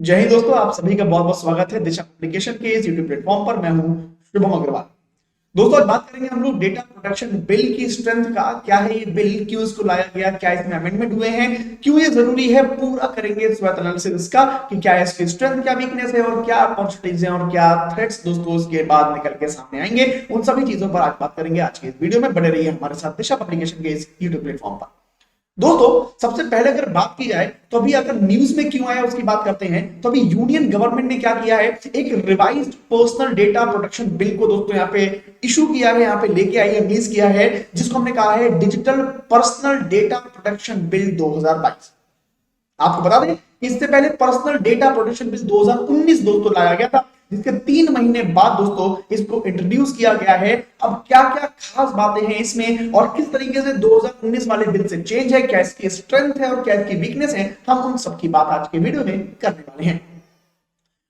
जय हिंद दोस्तों, आप सभी का बहुत बहुत स्वागत है दिशा एप्लीकेशन के इस यूट्यूब प्लेटफॉर्म पर। मैं हूं शुभम अग्रवाल। दोस्तों, आज बात करेंगे हम लोग डेटा प्रोटेक्शन बिल की स्ट्रेंथ का। क्या है ये बिल, क्यों इसको लाया गया, क्या इसमें अमेंडमेंट हुए हैं, क्यों ये जरूरी है, पूरा करेंगे स्वैत एनालिसिस इसका कि क्या है इसकी स्ट्रेंथ, क्या वीकनेस है और क्या अपॉर्चुनिटीज हैं और क्या थ्रेट्स दोस्तों उसके बाद निकल के सामने आएंगे। उन सभी चीजों पर आज बात करेंगे आज के इस वीडियो में। बने रहिए हमारे साथ दिशा एप्लीकेशन के इस यूट्यूब प्लेटफॉर्म पर। दोस्तों, सबसे पहले अगर बात की जाए तो अभी अगर न्यूज में क्यों आया उसकी बात करते हैं तो अभी यूनियन गवर्नमेंट ने क्या किया है, एक revised personal data protection bill को दोस्तों यहाँ पे इशू किया है, यहाँ पे लेके आई है, रिलीज किया है, जिसको हमने कहा है digital personal data protection bill 2022। आपको बता दें, इससे पहले पर्सनल डेटा प्रोटेक्शन बिल 2019 दोस्तों लाया गया था, जिसके 3 महीने बाद दोस्तों इसको इंट्रोड्यूस किया गया है। अब क्या क्या खास बातें हैं इसमें और किस तरीके से 2019 वाले बिल से चेंज है, क्या इसकी स्ट्रेंथ है और क्या इसकी वीकनेस है, हम उन सब की बात आज के वीडियो में करने वाले हैं।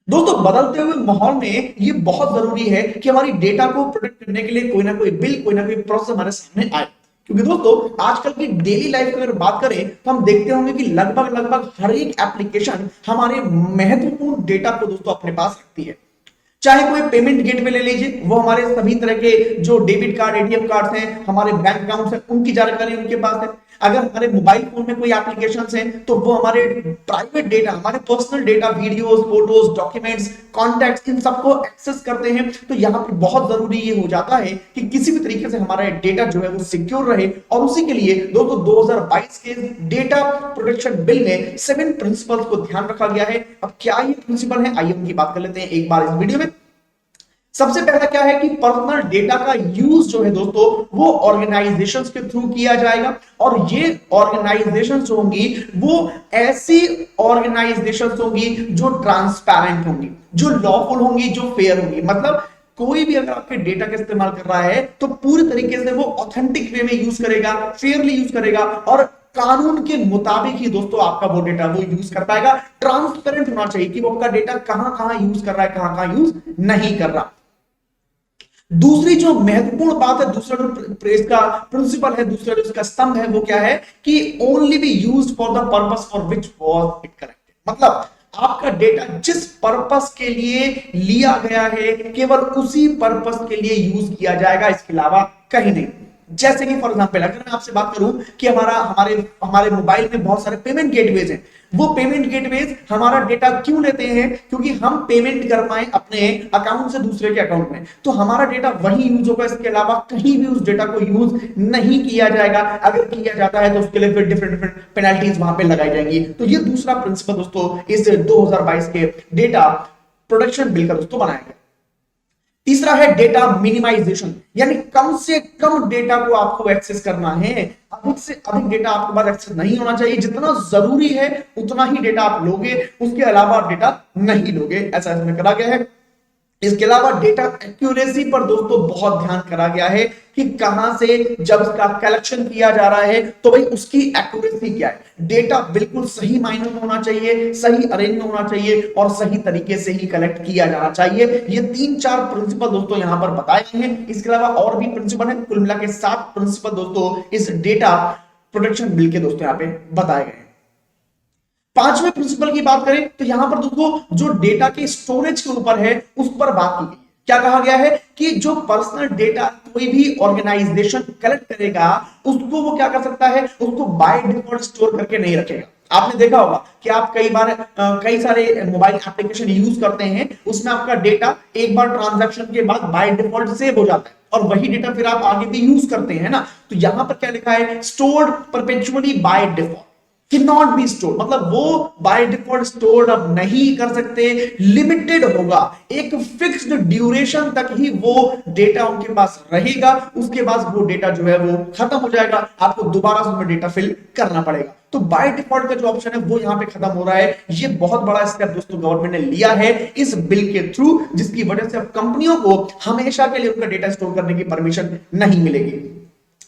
दोस्तों, बदलते हुए माहौल में ये बहुत जरूरी है कि हमारी डेटा को प्रोटेक्ट करने के लिए कोई ना कोई बिल, कोई ना कोई प्रोसेस हमारे सामने आए। क्योंकि दोस्तों, आजकल की डेली लाइफ की अगर बात करें तो हम देखते होंगे कि लगभग लगभग हर एक एप्लीकेशन हमारे महत्वपूर्ण डेटा को दोस्तों अपने पास रखती है। चाहे कोई पेमेंट गेटवे ले लीजिए, वो हमारे सभी तरह के जो डेबिट कार्ड, एटीएम कार्ड हैं, हमारे बैंक अकाउंट हैं, उनकी जानकारी उनके पास है। अगर हमारे मोबाइल फोन में कोई एप्लीकेशंस हैं तो वो हमारे प्राइवेट डेटा, हमारे personal data, videos, photos, documents, contacts, इन सबको एक्सेस करते हैं। तो यहाँ पर बहुत जरूरी ये हो जाता है कि किसी भी तरीके से हमारा डेटा जो है वो सिक्योर रहे, और उसी के लिए दोस्तों 2022 के डेटा प्रोटेक्शन बिल में 7 प्रिंसिपल्स को ध्यान रखा गया है। अब क्या ये प्रिंसिपल है, आइए उनकी बात कर लेते हैं एक बार इस वीडियो में। सबसे पहला क्या है कि पर्सनल डेटा का यूज जो है दोस्तों वो ऑर्गेनाइजेशंस के थ्रू किया जाएगा, और ये ऑर्गेनाइजेशंस होंगी वो ऐसी ऑर्गेनाइजेशंस होंगी जो ट्रांसपेरेंट होंगी, जो लॉफुल होंगी, जो फेयर होंगी। मतलब कोई भी अगर आपके डेटा का इस्तेमाल कर रहा है तो पूरी तरीके से वो ऑथेंटिक वे में यूज करेगा, फेयरली यूज करेगा, और कानून के मुताबिक ही दोस्तों आपका वो डेटा वो यूज कर पाएगा। ट्रांसपेरेंट होना चाहिए कि वो आपका डेटा कहां कहां यूज कर रहा है, कहां कहां यूज नहीं कर रहा। दूसरी जो महत्वपूर्ण बात है, दूसरा जो प्रेस का प्रिंसिपल है, दूसरा जो इसका स्तंभ है, वो क्या है कि only be used for the purpose for which was it collected. मतलब आपका डेटा जिस पर्पस के लिए लिया गया है केवल उसी पर्पस के लिए यूज किया जाएगा, इसके अलावा कहीं नहीं। जैसे कि फॉर एग्जांपल अगर मैं आपसे बात करूं कि हमारे हमारे मोबाइल में बहुत सारे पेमेंट गेटवेज हैं, वो पेमेंट गेटवेज हमारा डेटा क्यों लेते हैं, क्योंकि हम पेमेंट कर पाए अपने अकाउंट से दूसरे के अकाउंट में, तो हमारा डेटा वही यूज होगा, इसके अलावा कहीं भी उस डेटा को यूज नहीं किया जाएगा। अगर किया जाता है तो उसके लिए फिर डिफरेंट डिफरेंट पेनल्टीज वहां पे लगाई जाएंगी। तो ये दूसरा प्रिंसिपल दोस्तों इस 2022 के डेटा प्रोटेक्शन बिल का दोस्तों बनाया गया। तीसरा है डेटा मिनिमाइजेशन, यानी कम से कम डेटा को आपको एक्सेस करना है, अधिक से अधिक डेटा आपके पास एक्सेस नहीं होना चाहिए। जितना जरूरी है उतना ही डेटा आप लोगे, उसके अलावा आप डेटा नहीं लोगे, ऐसा इसमें करा गया है। इसके अलावा डेटा एक्यूरेसी पर दोस्तों बहुत ध्यान करा गया है कि कहां से जब इसका कलेक्शन किया जा रहा है तो भाई उसकी एक्यूरेसी क्या है। डेटा बिल्कुल सही मायनों में होना चाहिए, सही अरेंज में होना चाहिए और सही तरीके से ही कलेक्ट किया जाना चाहिए। ये 3-4 प्रिंसिपल दोस्तों यहां पर बताए गए हैं। इसके अलावा और भी प्रिंसिपल है, कुल मिला के 7 प्रिंसिपल दोस्तों इस डेटा प्रोटेक्शन बिल के दोस्तों यहां पे बताए गए हैं। पांचवें प्रिंसिपल की बात करें तो यहां पर दोस्तों जो डेटा के स्टोरेज के ऊपर है उस पर बात की गई है। क्या कहा गया है कि जो पर्सनल डेटा कोई भी ऑर्गेनाइजेशन कलेक्ट करेगा उसको वो क्या कर सकता है, उसको बाय डिफॉल्ट स्टोर करके नहीं रखेगा। आपने देखा होगा कि आप कई बार कई सारे मोबाइल एप्लीकेशन यूज करते हैं, उसमें आपका डेटा एक बार ट्रांजैक्शन के बाद बाय डिफॉल्ट सेव हो जाता है और वही डेटा फिर आप आगे भी यूज करते हैं ना। तो यहां पर क्या लिखा है, stored perpetually by default, can not be store, मतलब वो बाय डिफॉल्ट स्टोर अब नहीं कर सकते, लिमिटेड होगा, एक फिक्स्ड ड्यूरेशन तक ही वो डेटा उनके पास रहेगा, उसके बाद वो डेटा जो है वो खत्म हो जाएगा, आपको दोबारा उसमें डेटा फिल करना पड़ेगा। तो बाय डिफॉल्ट का जो ऑप्शन है वो यहां पे खत्म हो रहा है। ये बहुत बड़ा स्टेप दोस्तों गवर्नमेंट ने लिया है इस बिल के थ्रू, जिसकी वजह से अब कंपनियों को हमेशा के लिए उनका डेटा स्टोर करने की परमिशन नहीं मिलेगी।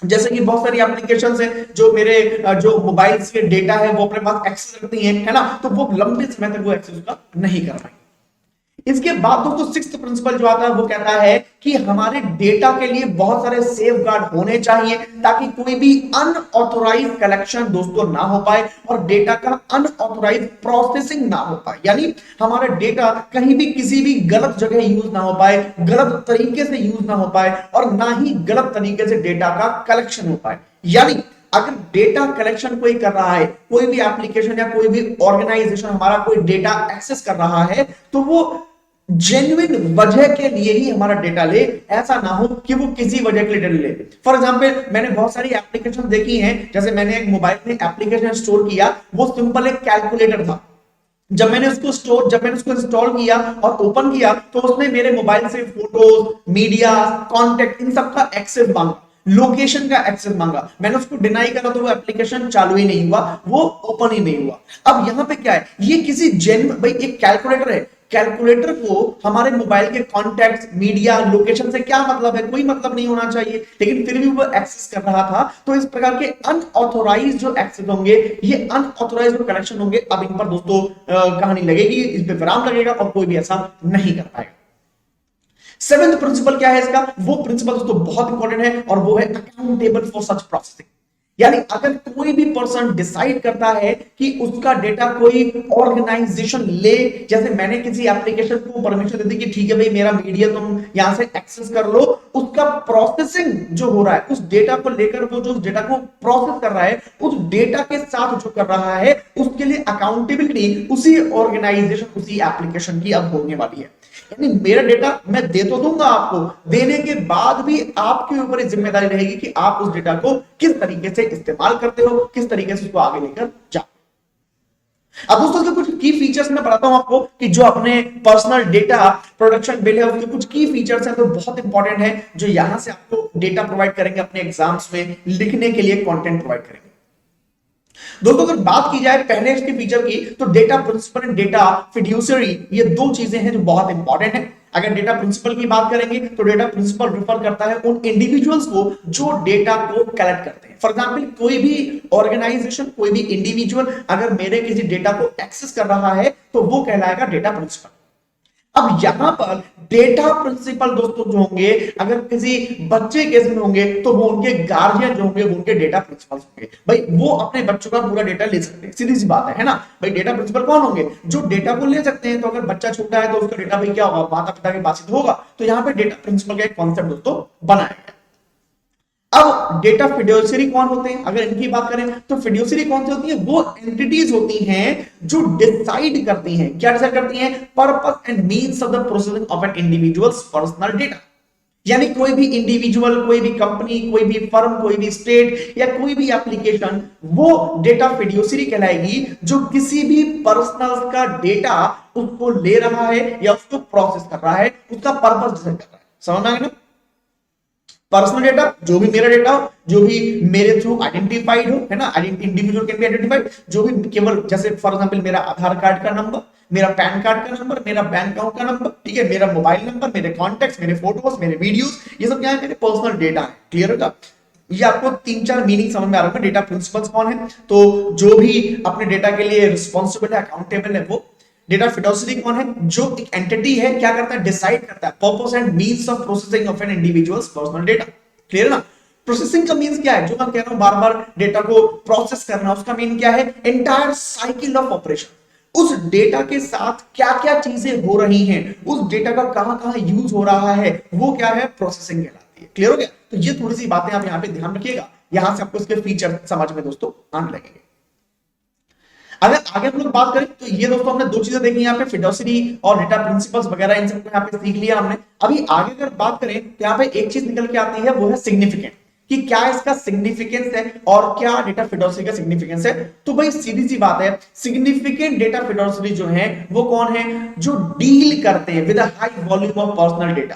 जैसे कि बहुत सारी एप्लीकेशंस हैं जो मेरे जो मोबाइल के डेटा है वो अपने पास एक्सेस रखती हैं, है ना, तो वो लंबे समय तक वो एक्सेस का नहीं कर पाएंगे। इसके बाद दोस्तों सिक्स्थ प्रिंसिपल जो आता है वो कहता है कि हमारे डेटा के लिए बहुत सारे सेफ गार्ड होने चाहिए ताकि कोई भी अनऑथोराइज कलेक्शन दोस्तों ना हो पाए और डेटा का अनऑथोराइज प्रोसेसिंग ना हो पाए, यानी हमारा डेटा कहीं भी किसी भी गलत जगह यूज ना हो पाए, गलत तरीके से यूज ना हो पाए और ना ही गलत तरीके से डेटा का कलेक्शन हो पाए। यानी अगर डेटा कलेक्शन कोई कर रहा है, कोई भी एप्लीकेशन या कोई भी ऑर्गेनाइजेशन हमारा कोई डेटा एक्सेस कर रहा है, तो वो जेन्युइन वजह के लिए ही हमारा डेटा ले, ऐसा ना हो कि वो किसी वजह के लिए डेटा ले। फॉर एग्जांपल मैंने बहुत सारी एप्लीकेशन देखी हैं, जैसे मैंने एक मोबाइल में एप्लीकेशन स्टोर किया, वो सिंपल एक कैलकुलेटर था। जब मैंने उसको इंस्टॉल किया और ओपन किया तो उसने मेरे मोबाइल से फोटोज, मीडिया, कॉन्टेक्ट, इन सब का एक्सेस मांगा, लोकेशन का एक्सेस मांगा। मैंने उसको डिनाई करा तो वो एप्लीकेशन चालू ही नहीं हुआ, वो ओपन ही नहीं हुआ। अब यहां पे क्या है, ये किसी जेन्युइन, भाई एक कैलकुलेटर है, कैलकुलेटर को हमारे मोबाइल के कॉन्टैक्ट्स, मीडिया, लोकेशन से क्या मतलब है, कोई मतलब नहीं होना चाहिए, लेकिन फिर भी वो एक्सेस कर रहा था। तो इस प्रकार के अनऑथोराइज जो एक्सेस होंगे, ये अनऑथोराइज जो कनेक्शन होंगे, अब इन पर दोस्तों कहानी लगेगी, इस पे विराम लगेगा और कोई भी ऐसा नहीं कर पाएगा। सेवेंथ प्रिंसिपल क्या है इसका, वो प्रिंसिपल दोस्तों बहुत इंपॉर्टेंट है और वो है अकाउंटेबल फॉर सच प्रोसेसिंग। यानी अगर कोई भी पर्सन डिसाइड करता है कि उसका डेटा कोई ऑर्गेनाइजेशन ले, जैसे मैंने किसी एप्लीकेशन को परमिशन दे दी कि ठीक है भाई मेरा मीडिया तुम यहां से एक्सेस कर लो, उसका प्रोसेसिंग जो हो रहा है, उस डेटा को लेकर वो जो उस डेटा को प्रोसेस कर रहा है, उस डेटा के साथ जो कर रहा है, उसके लिए अकाउंटेबिलिटी उसी ऑर्गेनाइजेशन, उसी एप्लीकेशन की अब होने वाली है। यानी मेरा डेटा मैं दे तो दूंगा आपको, देने के बाद भी आपके ऊपर जिम्मेदारी रहेगी कि आप उस डेटा को किस तरीके से इस्तेमाल करते हो, किस तरीके से उसको आगे लेकर जाओ। अब दोस्तों के कुछ की फीचर्स मैं बताता हूं आपको कि जो अपने पर्सनल डेटा प्रोटेक्शन बिल है उसके कुछ की फीचर्स हैं, तो बहुत इंपॉर्टेंट है, जो यहां से आपको डेटा प्रोवाइड करेंगे अपने एग्जाम्स में लिखने के लिए, कंटेंट प्रोवाइड करेंगे। दोस्तों अगर बात की जाए पहले इसके फीचर की, तो data principal and data fiduciary, ये दो चीजें हैं जो बहुत इंपॉर्टेंट है। अगर डेटा प्रिंसिपल की बात करेंगे तो डेटा प्रिंसिपल रिफर करता है उन इंडिविजुअल्स को जो डेटा को कलेक्ट करते हैं। फॉर एग्जांपल कोई भी ऑर्गेनाइजेशन, कोई भी इंडिविजुअल अगर मेरे किसी डेटा को एक्सेस कर रहा है तो वो कहलाएगा डेटा प्रिंसिपल। अब यहां पर डेटा प्रिंसिपल दोस्तों जो होंगे, अगर किसी बच्चे केस में होंगे तो वो उनके गार्जियन जो होंगे वो उनके डेटा प्रिंसिपल होंगे। भाई वो अपने बच्चों का पूरा डेटा ले सकते हैं, सीधी सी बात है ना। भाई डेटा प्रिंसिपल कौन होंगे, जो डेटा को ले सकते हैं। तो अगर बच्चा छोटा है तो उसका डेटा भाई क्या होगा, माता पिता के पास ही होगा। तो यहाँ पे डेटा प्रिंसिपल का एक कॉन्सेप्ट दोस्तों बनाया गया। अब डेटा फिड्यूसरी कौन होते हैं, अगर इनकी बात करें तो फिड्यूसरी कौन सी होती है, वो एंटिटीज होती हैं जो डिसाइड करती हैं, क्या डिसाइड करती हैं, purpose and means of the processing of an individual's personal data. यानी कोई भी इंडिविजुअल, कोई भी कंपनी, कोई भी फर्म, कोई भी स्टेट या कोई भी एप्लीकेशन, वो डेटा फिड्यूसरी कहलाएगी जो किसी भी पर्सनल का डेटा उसको ले रहा है या उसको प्रोसेस कर रहा है, उसका पर्पस डिसाइड कर रहा है। समझ में आ गया ना। पर्सनल डेटा जो भी मेरा डेटा हो, जो भी मेरे थ्रू आइडेंटिफाइड हो, है ना, इंडिविजुअल कैन बी आइडेंटिफाइड, जो भी केवल जैसे फॉर एग्जांपल मेरा आधार कार्ड का नंबर, मेरा पैन कार्ड का नंबर, मेरा बैंक अकाउंट का नंबर, ठीक है, मेरा मोबाइल नंबर, मेरे कॉन्टैक्ट्स, मेरे फोटोज, मेरे वीडियोस, ये सब क्या है, मेरे पर्सनल डेटा है। क्लियर होगा। ये आपको 3-4 मीनिंग समझ में आ रहा है। डेटा प्रिंसिपल्स कौन है, तो जो भी अपने डेटा के लिए रिस्पॉन्सिबल है, अकाउंटेबल है, वो। डेटा फिड्यूसरी कौन है, जो एक एंटिटी है, क्या करता है, डिसाइड करता है purpose and means of processing of an individual's personal data. Clear ना। प्रोसेसिंग का मींस क्या है, जो मैं कह रहा हूं बार बार डेटा को प्रोसेस करना, उसका मीन क्या है, एंटायर साइकिल ऑफ ऑपरेशन। उस डेटा के साथ क्या क्या चीजें हो रही हैं, उस डेटा का कहां कहां यूज हो रहा है, वो क्या है, प्रोसेसिंग कहलाती है। क्लियर हो गया। तो ये थोड़ी सी बातें आप यहां पे ध्यान रखिएगा, यहां से आपको इसके फीचर समझ में दोस्तों आने लगेंगे। अगर आगे हम लोग बात करें तो ये दोस्तों हमने दो चीजें देखी यहाँ पे, फिड्यूसरी और डेटा प्रिंसिपल्स वगैरह, इन सबको यहाँ पे सीख लिया हमने। अभी आगे अगर बात करें तो यहाँ पे एक चीज निकल के आती है, वो है सिग्निफिकेंट, कि क्या इसका सिग्निफिकेंस है और क्या डेटा फिड्यूसरी का सिग्निफिकेंस है। तो भाई सीधी सी बात है, सिग्निफिकेंट डेटा फिड्यूसरी जो है वो कौन है, जो डील करते हैं with high volume of personal data,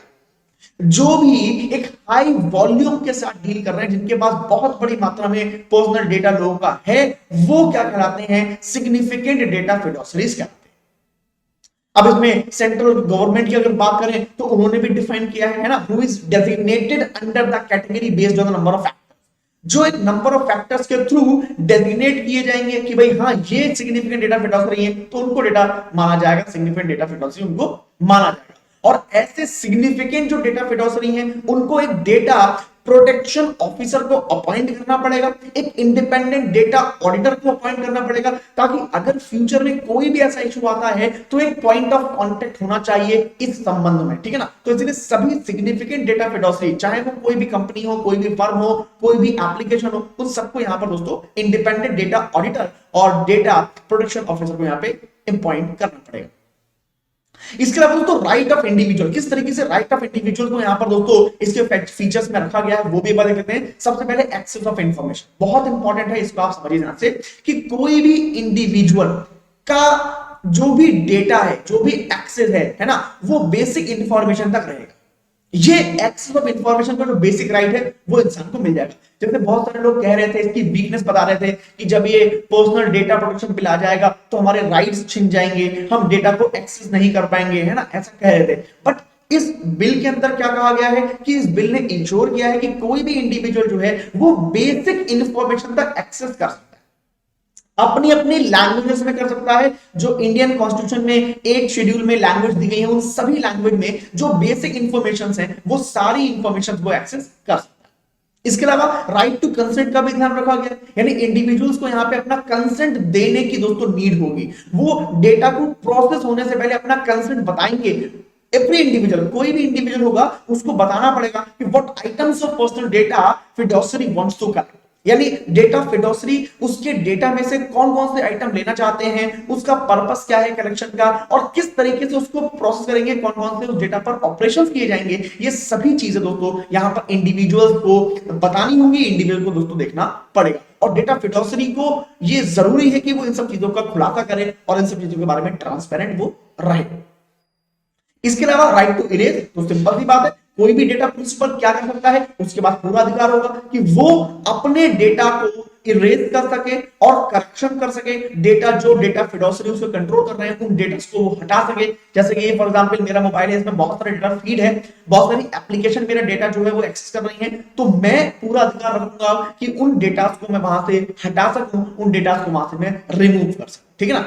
जो भी एक हाई वॉल्यूम के साथ डील कर रहे हैं, जिनके पास बहुत बड़ी मात्रा में पर्सनल डेटा लोगों का है, वो क्या कहलाते हैं, सिग्निफिकेंट डेटा फिड्यूसरीज कहलाते हैं। अब इसमें सेंट्रल गवर्नमेंट की अगर बात करें तो उन्होंने भी डिफाइन किया है ना, who is designated under the category based on the number of factors. जो एक नंबर ऑफ फैक्टर्स के थ्रू डेजिग्नेट किए जाएंगे कि भाई हाँ ये सिग्निफिकेंट डेटा फिडोसरी है, तो उनको डेटा माना जाएगा, सिग्निफिकेंट डेटा फिडोसरी उनको माना जाएगा। और ऐसे सिग्निफिकेंट जो डेटा फिडोसरी हैं उनको एक डेटा प्रोटेक्शन ऑफिसर को अपॉइंट करना पड़ेगा, एक इंडिपेंडेंट डेटा ऑडिटर को अपॉइंट करना पड़ेगा, ताकि अगर फ्यूचर में कोई भी ऐसा इशू आता है तो एक पॉइंट ऑफ कांटेक्ट होना चाहिए इस संबंध में, ठीक है ना। तो इसलिए सभी सिग्निफिकेंट डेटा फिडोसरी, चाहे वो कोई भी कंपनी हो, कोई भी फर्म हो, कोई भी एप्लीकेशन हो, उन सबको यहां पर दोस्तों इंडिपेंडेंट डेटा ऑडिटर और डेटा प्रोटेक्शन ऑफिसर को यहां पे अपॉइंट करना पड़ेगा। इसके अलावा दोस्तों राइट ऑफ इंडिविजुअल, किस तरीके से राइट ऑफ इंडिविजुअल को यहां पर दोस्तों इसके फीचर्स में रखा गया है वो भी बात करते हैं। सबसे पहले एक्सेस ऑफ इंफॉर्मेशन, बहुत इंपॉर्टेंट है, इसको आप समझिए ध्यान से कि कोई भी इंडिविजुअल का जो भी डेटा है, जो भी एक्सेस है ना, वो बेसिक इंफॉर्मेशन तक रहेगा। ये एक्सेस ऑफ इंफॉर्मेशन का जो बेसिक राइट है वो इंसान को मिल जाएगा। जैसे बहुत सारे लोग कह रहे थे, इसकी वीकनेस बता रहे थे कि जब ये पर्सनल डेटा प्रोटेक्शन बिल आ जाएगा तो हमारे राइट्स छिन जाएंगे, हम डेटा को एक्सेस नहीं कर पाएंगे, है ना, ऐसा कह रहे थे। बट इस बिल के अंदर क्या कहा गया है कि इस बिल ने इंश्योर किया है कि कोई भी इंडिविजुअल जो है वो बेसिक इंफॉर्मेशन तक एक्सेस कर सकता है, अपनी अपनी लैंग्वेजेस में कर सकता है। जो इंडियन कॉन्स्टिट्यूशन में 8 शेड्यूल में लैंग्वेज दी गई है, उन सभी लैंग्वेज में जो बेसिक इंफॉर्मेशंस हैं वो सारी इंफॉर्मेशन वो एक्सेस कर सकता है। इसके अलावा राइट टू कंसेंट का भी ध्यान रखा गया, यानी इंडिविजुअल्स को यहां पे अपना कंसेंट देने की दोस्तों नीड होगी। वो डेटा को प्रोसेस होने से पहले अपना कंसेंट बताएंगे। एवरी इंडिविजुअल, कोई भी इंडिविजुअल होगा उसको बताना पड़ेगा कि what items of personal data fiduciary wants to collect, यानी डेटा फिडोसरी उसके डेटा में से कौन कौन से आइटम लेना चाहते हैं, उसका पर्पस क्या है कलेक्शन का, और किस तरीके से उसको प्रोसेस करेंगे, कौन कौन से उस डेटा पर ऑपरेशंस किए जाएंगे। ये सभी चीजें दोस्तों यहां पर इंडिविजुअल्स को बतानी होंगी, इंडिविजुअल को दोस्तों देखना पड़ेगा। और डेटा फिडोसरी को ये जरूरी है कि वो इन सब चीजों का खुलासा करे और इन सब चीजों के बारे में ट्रांसपेरेंट वो रहे। इसके अलावा राइट टू इरेज, तो सिंपल सी बात है, कोई भी डेटा प्रिंसिपल क्या कर सकता है, उसके पास पूरा अधिकार होगा कि वो अपने डेटा को इरेज कर सके और करेक्शन कर सके। डेटा जो डेटा फिडोसरी उसको कंट्रोल कर रहे हैं उन डेटा को वो हटा सके। जैसे कि फॉर एग्जांपल मेरा मोबाइल है, इसमें बहुत सारे डेटा फीड है, बहुत सारी एप्लीकेशन मेरा डेटा जो है वो एक्सेस कर रही है, तो मैं पूरा अधिकार रखूंगा कि उन डेटा को मैं वहां से हटा सकूं, उन डेटा को वहां से मैं रिमूव कर सकूं, ठीक है ना।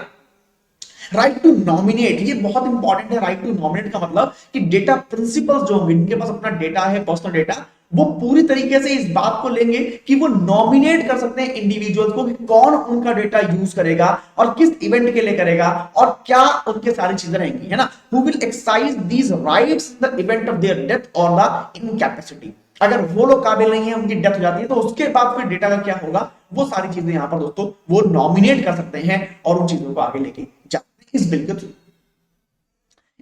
राइट टू नॉमिनेट, ये बहुत इंपॉर्टेंट है। राइट टू नॉमिनेट का मतलब कि डेटा प्रिंसिपल्स जो होंगे, इनके पास अपना डेटा है, पर्सनल डेटा, वो पूरी तरीके से इस बात को लेंगे कि वो नॉमिनेट कर सकते हैं इंडिविजुअल्स को कि कौन उनका डेटा यूज करेगा और किस इवेंट के लिए करेगा और क्या उनके सारी चीजें रहेंगी, है ना। Who will exercise these rights in the event of their death और द इनकैपेसिटी। अगर वो लोग काबिल नहीं है, उनकी डेथ हो जाती है, तो उसके बाद फिर डेटा का क्या होगा, वो सारी चीजें यहां पर दोस्तों वो नॉमिनेट कर सकते हैं और उन चीजों को आगे लेके जा इस बिल के थ्रू।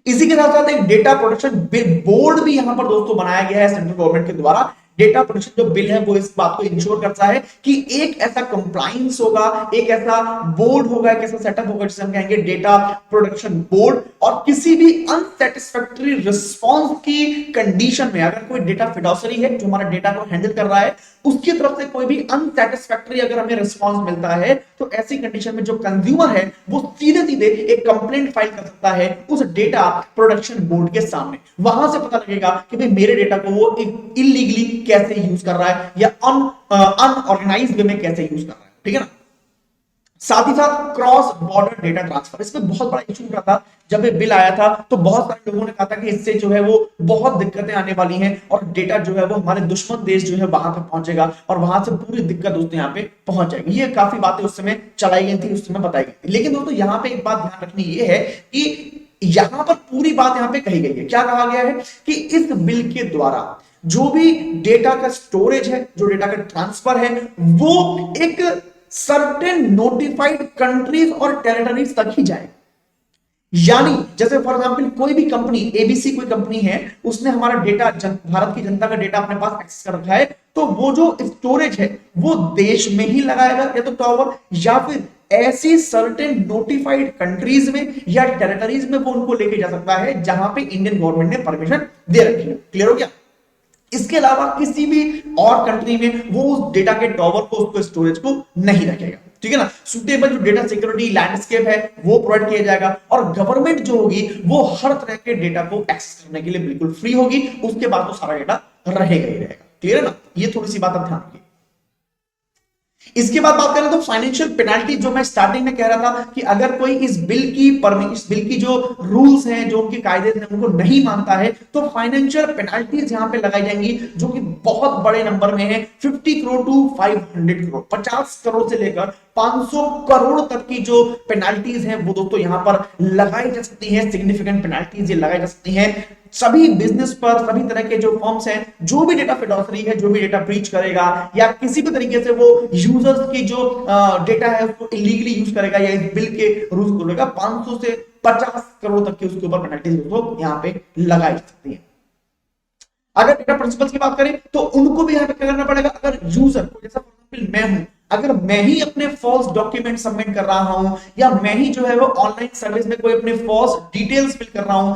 इसी के साथ साथ एक डेटा प्रोटेक्शन बोर्ड भी यहां पर दोस्तों बनाया गया है सेंट्रल गवर्नमेंट के द्वारा। डेटा प्रोटेक्शन जो बिल है वो इस बात को इंश्योर करता है कि एक ऐसा कंप्लायंस होगा, एक ऐसा बोर्ड होगा, एक ऐसा सेटअप होगा जिसे हम कहेंगे डेटा प्रोटेक्शन बोर्ड। और किसी भी अनसेटिस्फैक्टरी रिस्पांस की कंडीशन में, अगर कोई डेटा फिडोसरी है जो हमारा डेटा को हैंडल कर रहा है, उसकी तरफ से कोई भी अनसेटिस्फैक्टरी अगर हमें रिस्पांस मिलता है, तो ऐसी कंडीशन में जो कंज्यूमर है वो सीधे सीधे एक कंप्लेंट फाइल कर सकता है उस डेटा प्रोटेक्शन बोर्ड के सामने। वहां से पता लगेगा कि भाई मेरे डेटा को वो इलीगली कैसे यूज कर रहा है या अनऑर्गेनाइज्ड वे में कैसे यूज कर रहा है, ठीक है ना। साथ ही साथ क्रॉस बॉर्डर डेटा ट्रांसफर, इसमें बहुत बड़ा इशू रहा था जब ये बिल आया था, तो बहुत सारे लोगों ने कहा था कि इससे जो है वो बहुत दिक्कतें आने वाली हैं और डेटा जो है वो हमारे दुश्मन देश जो है वहां तक पहुंचेगा और वहां से पूरी दिक्कत दोस्तों यहाँ पे पहुंच जाएगी। ये काफी बातें उस समय चलाई गई थी, उस समय बताई गई थी। लेकिन दोस्तों यहाँ पे एक बात ध्यान रखनी ये है कि यहां पर पूरी बात यहां पे कही गई है। क्या कहा गया है कि इस बिल के द्वारा जो भी डेटा का स्टोरेज है, जो डेटा का ट्रांसफर है, वो एक सर्टेन नोटिफाइड कंट्रीज और टेरिटरीज तक ही जाए। यानी जैसे फॉर एग्जांपल कोई भी कंपनी, एबीसी कोई कंपनी है, उसने हमारा डेटा, भारत की जनता का डेटा अपने पास एक्सेस कर रखा है, तो वो जो स्टोरेज है वो देश में ही लगाएगा या तो टॉवर, या फिर ऐसी सर्टेन नोटिफाइड कंट्रीज में या टेरिटरीज में वो उनको लेके जा सकता है जहां पे इंडियन गवर्नमेंट ने परमिशन दे रखी है। क्लियर हो गया। इसके अलावा किसी भी और कंट्री में वो उस डेटा के टॉवर को, उसको स्टोरेज को नहीं रखेगा, ठीक है ना। सुटेबल जो डेटा सिक्योरिटी लैंडस्केप है वो प्रोवाइड किया जाएगा और गवर्नमेंट जो होगी वो हर तरह के डेटा को एक्सेस करने के लिए बिल्कुल फ्री होगी। उसके बाद तो सारा डेटा रहेगा ही रहेगा। क्लियर है ना, ये थोड़ी सी बात आप ध्यान रखिए। इसके बाद बात करें तो फाइनेंशियल पेनाल्टी, जो मैं स्टार्टिंग में कह रहा था कि अगर कोई इस बिल की जो रूल्स हैं, जो उनके कायदे हैं, उनको नहीं मानता है तो फाइनेंशियल पेनाल्टीज यहां पे लगाई जाएंगी, जो कि बहुत बड़े नंबर में है, 50 करोड़ टू 500 करोड़, 50 करोड़ से लेकर 500 करोड़ तक की जो पेनाल्टीज हैं वो दोस्तों यहां पर लगाई जा सकती हैं। सिग्निफिकेंट पेनाल्टीज ये लगाई जा सकती हैं सभी बिजनेस पर, सभी तरह के जो फॉर्म्स हैं, जो भी डेटा फिडोसरी है, जो भी डेटा ब्रीच करेगा या किसी भी तरीके से वो यूजर्स की जो डेटा है उसको इलीगली यूज करेगा या इस बिल के रूल्स को लेगा, 500 से 50 करोड़ तक की उसके ऊपर पेनल्टीज दोस्तों यहां पे लगाई जा सकती है। अगर डेटा प्रिंसिपल्स की बात करें तो उनको भी यहां पे क्या करना पड़ेगा, अगर यूजर को, जैसा मैं हूं, अगर मैं ही अपने फॉल्स डॉक्यूमेंट सबमिट कर रहा हूं या मैं ही जो है वो ऑनलाइन सर्विस में कोई अपने फॉल्स डिटेल्स फिल कर रहा हूं,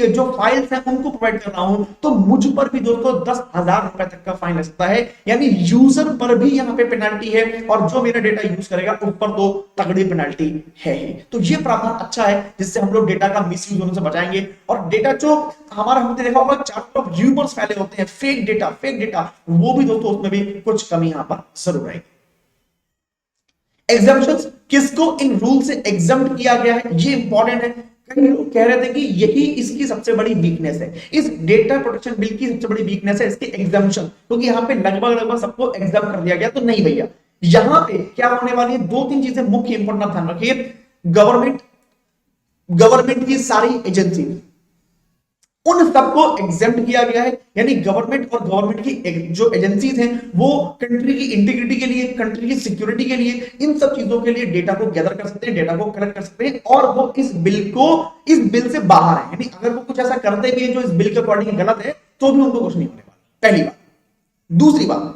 जो फाइल्स हैं उनको प्रोवाइड कर रहा हूं, तो मुझ पर भी दोस्तों 10,000 रुपए तक का फाइन लग सकता है। यानी यूजर पर भी यहां पे पेनल्टी है और जो मेरा डेटा यूज करेगा उस पर तो तगड़ी पेनल्टी है ही। तो ये प्रावधान अच्छा है जिससे हम लोग डेटा का मिसयूज होने से बचाएंगे। और डेटा जो हमारा, हमने देखा होगा चारों तरफ र्यूमर्स फैले होते हैं, फेक डेटा, वो भी दोस्तों उसमें भी कुछ कमी यहां पर जरूर आएगी। एग्जाम्पशंस, किसको इन रूल से एग्जाम्प्ट किया गया है, ये इंपॉर्टेंट है। कई लोग कह रहे थे कि यही इसकी सबसे बड़ी वीकनेस है, इस डेटा प्रोटेक्शन बिल की सबसे बड़ी वीकनेस है इसके एग्जाम्पशन, क्योंकि यहां पे लगभग सबको एग्जाम कर दिया गया। तो नहीं भैया, यहां पे क्या होने वाली है, दो तीन चीजें मुख्य इंपॉर्टेंट ध्यान रखिए। गवर्नमेंट की सारी एजेंसी, उन सबको एग्जेम्प्ट किया गया है। यानी गवर्नमेंट और गवर्नमेंट की जो एजेंसीज हैं वो कंट्री की इंटीग्रिटी के लिए, कंट्री की सिक्योरिटी के लिए, इन सब चीजों के लिए डेटा को गैदर कर सकते हैं, डेटा को कलेक्ट कर सकते हैं, और वो इस बिल से बाहर है। यानी अगर वो कुछ ऐसा करते भी है जो इस बिल के अकॉर्डिंग गलत है तो भी उनको कुछ नहीं होने वाला, पहली बात। दूसरी बात,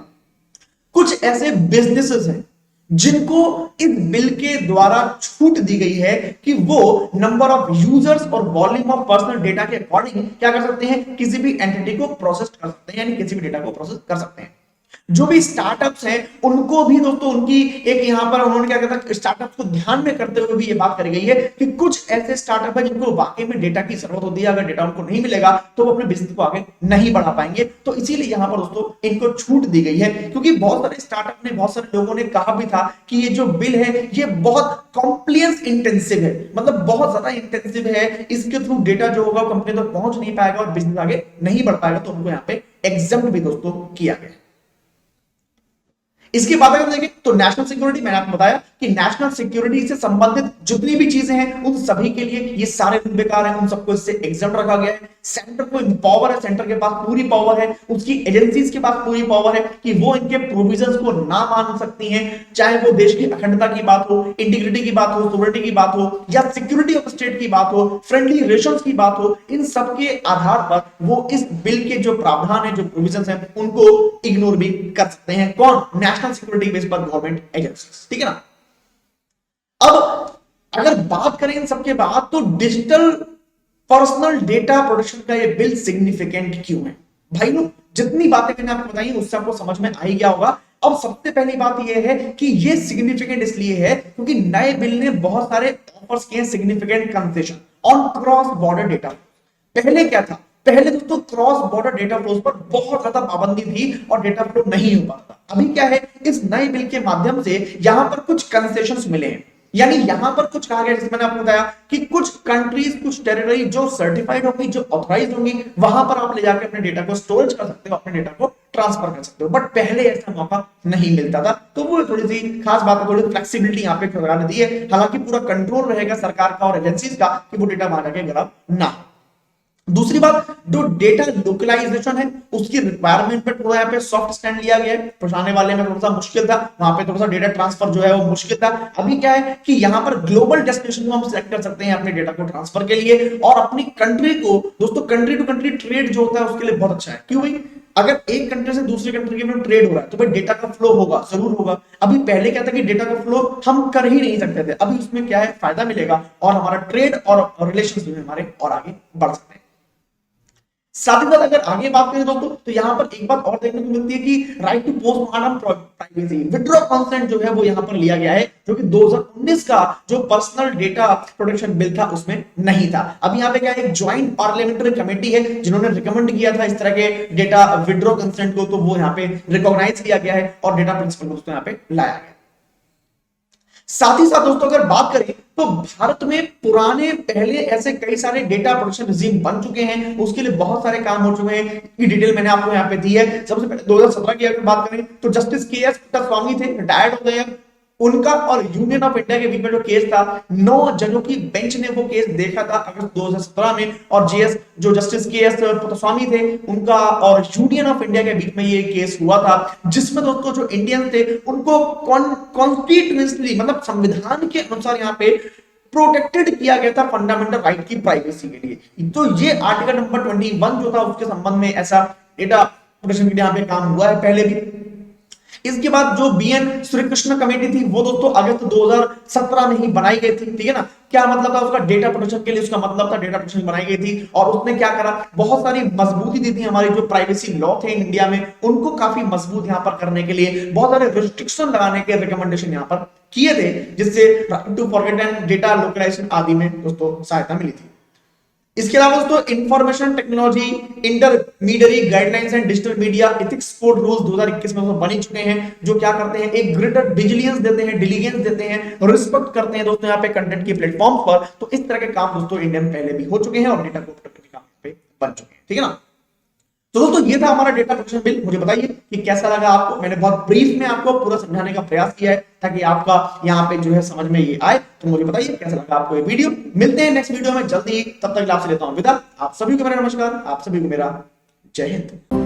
कुछ ऐसे बिजनेसेस हैं जिनको इस बिल के द्वारा छूट दी गई है कि वो नंबर ऑफ यूजर्स और वॉल्यूम ऑफ पर्सनल डेटा के अकॉर्डिंग क्या कर सकते हैं, किसी भी एंटिटी को प्रोसेस कर सकते हैं, यानी किसी भी डेटा को प्रोसेस कर सकते हैं। जो भी स्टार्टअप्स हैं उनको भी दोस्तों उनकी एक यहां पर उन्होंने क्या कहता, स्टार्टअप्स को ध्यान में करते हुए भी ये बात करी गई है कि कुछ ऐसे स्टार्टअप है जिनको वाकई में डेटा की जरूरत होती है, अगर डेटा उनको नहीं मिलेगा तो वो अपने बिजनेस को आगे नहीं बढ़ा पाएंगे। तो इसीलिए यहां पर दोस्तों इनको छूट दी गई है, क्योंकि बहुत सारे स्टार्टअप ने, बहुत सारे लोगों ने कहा भी था कि ये जो बिल है ये बहुत कॉम्प्लियंस इंटेंसिव है, मतलब बहुत ज्यादा इंटेंसिव है, इसके थ्रू डेटा जो होगा कंपनी तक पहुंच नहीं पाएगा और बिजनेस आगे नहीं बढ़ पाएगा। तो उनको यहां पे एग्जाम्प्ट भी दोस्तों किया गया। इसके बाद अगर देखें तो नेशनल सिक्योरिटी, मैंने आपको बताया कि नेशनल सिक्योरिटी से संबंधित जितनी भी चीजें हैं उन सभी के लिए ये सारे रूल बेकार हैं, उन सबको इससे एग्जाम्प्ट रखा गया है। सेंटर को पावर है, सेंटर के पास पूरी पावर है, उसकी एजेंसीज के पास पूरी पावर है कि वो इनके प्रोविजंस को ना मान सकती हैं, चाहे वो देश की अखंडता की बात हो, इंटीग्रिटी की बात हो, सोवरेनिटी की बात हो, या सिक्योरिटी ऑफ स्टेट की बात हो, फ्रेंडली रिलेशंस की बात हो। इन सब के आधार पर वो इस बिल के जो प्रावधान है, जो प्रोविजंस हैं, उनको इग्नोर भी कर सकते हैं। कौन? नेशनल सिक्योरिटी बेस पर गवर्नमेंट एजेंसीज, ठीक है ना। अब अगर बात करें इन सबके बाद तो डिजिटल पर्सनल डेटा प्रोटेक्शन का ये बिल सिग्निफिकेंट क्यों है? भाई लोग, जितनी बातें मैंने आपको बताई उससे आपको समझ में आ ही गया होगा। अब सबसे पहली बात ये है कि ये सिग्निफिकेंट इसलिए है क्योंकि नए बिल ने बहुत सारे ऑफर्स किए, significant concession on cross border data. पहले क्या था? पहले दोस्तों क्रॉस बॉर्डर डेटा फ्लोज पर बहुत ज्यादा पाबंदी थी और डेटा फ्लो नहीं हो पाता। अभी क्या है, इस नए बिल के माध्यम से यहां पर कुछ कंसेशंस मिले हैं। यानी यहां पर कुछ कहा गया, जिसमें मैंने आपको बताया कि कुछ कंट्रीज, कुछ टेरिटरी जो सर्टिफाइड होंगी, जो ऑथराइज्ड होंगी, वहां पर आप ले जाकर अपने डेटा को स्टोरेज कर सकते हो, अपने डेटा को ट्रांसफर कर सकते हो। बट पहले ऐसा मौका नहीं मिलता था, तो वो थोड़ी सी खास बात है, थोड़ी फ्लेक्सिबिलिटी यहाँ पे सरकार ने दी है। हालांकि पूरा कंट्रोल रहेगा सरकार का और एजेंसीज का कि वो डेटा वहां जाके गलत ना हो। दूसरी बात, जो डेटा लोकलाइजेशन है उसकी रिक्वायरमेंट पे थोड़ा यहाँ पे सॉफ्ट स्टैंड लिया गया है। पुराने वाले में थोड़ा सा मुश्किल था, वहां पे थोड़ा सा डेटा ट्रांसफर जो है वो मुश्किल था। अभी क्या है कि यहाँ पर ग्लोबल डेस्टिनेशन को हम सिलेक्ट कर सकते हैं अपने डेटा को ट्रांसफर के लिए, और अपनी कंट्री को दोस्तों, कंट्री टू कंट्री ट्रेड जो होता है उसके लिए बहुत अच्छा है। क्यों भाई? अगर एक कंट्री से दूसरी कंट्री के में ट्रेड हो रहा है तो भाई डेटा का फ्लो होगा, जरूर होगा। अभी पहले क्या था कि डेटा का फ्लो हम कर ही नहीं सकते थे, अभी उसमें क्या है, फायदा मिलेगा और हमारा ट्रेड और रिलेशंस जो है हमारे और आगे बढ़ सकते हैं। साथ ही साथ अगर आगे बात करें दोस्तों तो यहां पर एक बात और देखने को मिलती है कि right to postmortem privacy, withdraw consent जो है वो यहां पर लिया गया है, जो कि 2019 का जो पर्सनल डेटा प्रोटेक्शन बिल था उसमें नहीं था। अब यहां पे क्या है, एक ज्वाइंट पार्लियामेंट्री कमेटी है जिन्होंने रिकमेंड किया था इस तरह के डेटा विड्रॉ कंसेंट को, तो वो यहां पे रिकॉग्नाइज किया गया है और डेटा प्रिंसिपल को यहां पे लाया गया। साथ ही साथ दोस्तों अगर बात करें तो भारत में पुराने पहले ऐसे कई सारे डेटा प्रोटेक्शन रिजीम बन चुके हैं, उसके लिए बहुत सारे काम हो चुके हैं, की डिटेल मैंने आपको यहाँ पे दी है। सबसे पहले 2017 की अगर बात करें तो जस्टिस के एस स्वामी थे, रिटायर्ड हो गए, उनका और यूनियन ऑफ इंडिया के बीच में जो केस था 9 जजों की बेंच ने वो केस देखा था अगस्त 2017 में, और जीएस जो जस्टिस के एस स्वामी थे उनका और यूनियन ऑफ इंडिया के बीच में ये केस हुआ था, जिसमें दोस्तों जो इंडियन थे उनको कॉन्स्टिट्यूशनली मतलब संविधान के अनुसार यहाँ पे प्रोटेक्टेड किया गया था फंडामेंटल राइट की प्राइवेसी के लिए। तो ये आर्टिकल नंबर 21 जो था उसके संबंध में ऐसा डेटा प्रोटेक्शन के लिए यहाँ पे काम हुआ है पहले भी। इसके बाद जो बीएन श्रीकृष्ण कमेटी थी वो दोस्तों अगस्त 2017 में ही बनाई गई थी, ठीक है ना। क्या मतलब था उसका, डेटा प्रोटेक्शन के लिए उसका मतलब था डेटा प्रोटेक्शन बनाई गई थी, और उसने क्या करा, बहुत सारी मजबूती दी थी हमारे जो प्राइवेसी लॉ थे इंडिया में उनको काफी मजबूत यहां पर करने के लिए, बहुत सारे रिस्ट्रिक्शन लगाने के रिकमेंडेशन यहां पर किए थे, जिससे right to forget and data localisation आदि में दोस्तों सहायता मिली थी। इसके अलावा दोस्तों information technology intermediary guidelines and digital media ethics code rules 2021 में बन चुके हैं, जो क्या करते हैं, एक ग्रेटर विजिलेंस देते हैं, डिलीजेंस देते हैं, रिस्पेक्ट करते हैं दोस्तों यहाँ पे कंटेंट की प्लेटफॉर्म पर। तो इस तरह के काम दोस्तों इंडिया में पहले भी हो चुके हैं और डेटा को प्रोटेक्ट करने के काम पे बन चुके हैं, ठीक है ना। तो दोस्तों ये था हमारा डेटा प्रोटेक्शन बिल। मुझे बताइए कि कैसा लगा आपको। मैंने बहुत ब्रीफ में आपको पूरा समझाने का प्रयास किया है ताकि आपका यहाँ पे जो है समझ में ये आए। तो मुझे बताइए कैसा लगा आपको ये वीडियो। मिलते हैं नेक्स्ट वीडियो में जल्दी ही, तब तक आपसे लेता हूं विदा। आप सभी को मेरा नमस्कार, आप सभी को मेरा जय हिंद।